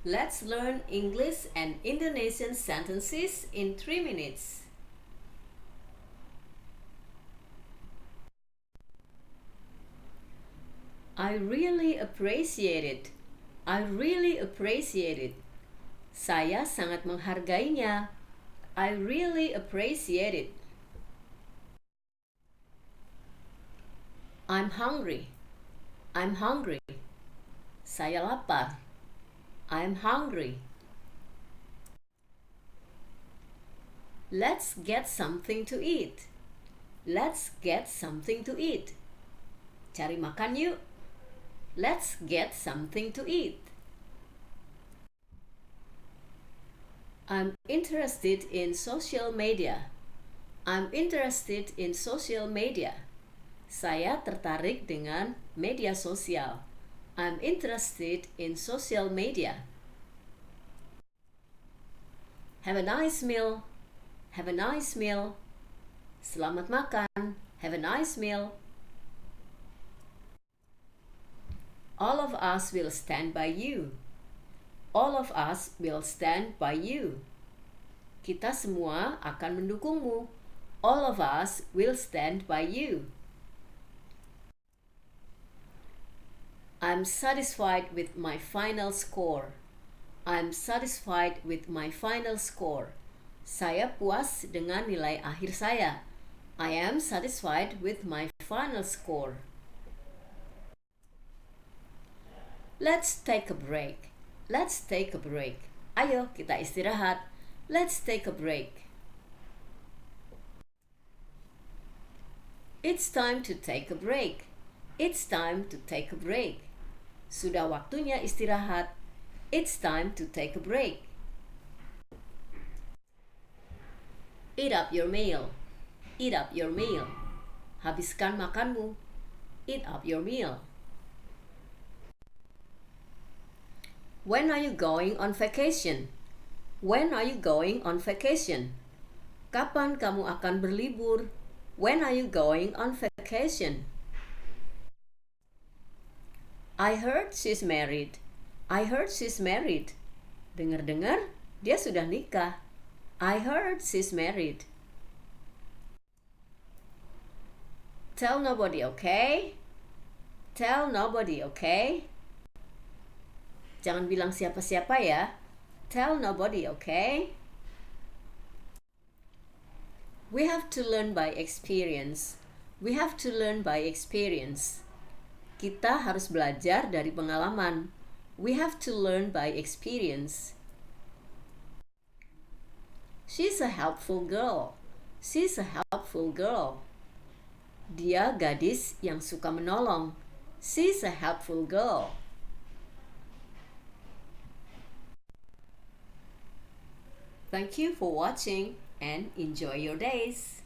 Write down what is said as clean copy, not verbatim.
Let's learn English and Indonesian sentences in 3 minutes. I really appreciate it. I really appreciate it. Saya sangat menghargainya. I really appreciate it. I'm hungry. I'm hungry. Saya lapar. I'm hungry. Let's get something to eat. Let's get something to eat. Cari makan yuk. Let's get something to eat. I'm interested in social media. I'm interested in social media. Saya tertarik dengan media sosial. I'm interested in social media. Have a nice meal. Have a nice meal. Selamat makan. Have a nice meal. All of us will stand by you. All of us will stand by you. Kita semua akan mendukungmu. All of us will stand by you. I'm satisfied with my final score. I'm satisfied with my final score. Saya puas dengan nilai akhir saya. I am satisfied with my final score. Let's take a break. Let's take a break. Ayo kita istirahat. Let's take a break. It's time to take a break. It's time to take a break. Sudah waktunya istirahat. It's time to take a break. Eat up your meal. Eat up your meal. Habiskan makanmu. Eat up your meal. When are you going on vacation? When are you going on vacation? Kapan kamu akan berlibur? When are you going on vacation? I heard she's married. I heard she's married. Dengar-dengar, dia sudah nikah. I heard she's married. Tell nobody, okay? Tell nobody, okay? Jangan bilang siapa-siapa ya. Tell nobody, okay? We have to learn by experience. We have to learn by experience. Kita harus belajar dari pengalaman. We have to learn by experience. She's a helpful girl. She's a helpful girl. Dia gadis yang suka menolong. She's a helpful girl. Thank you for watching and enjoy your days.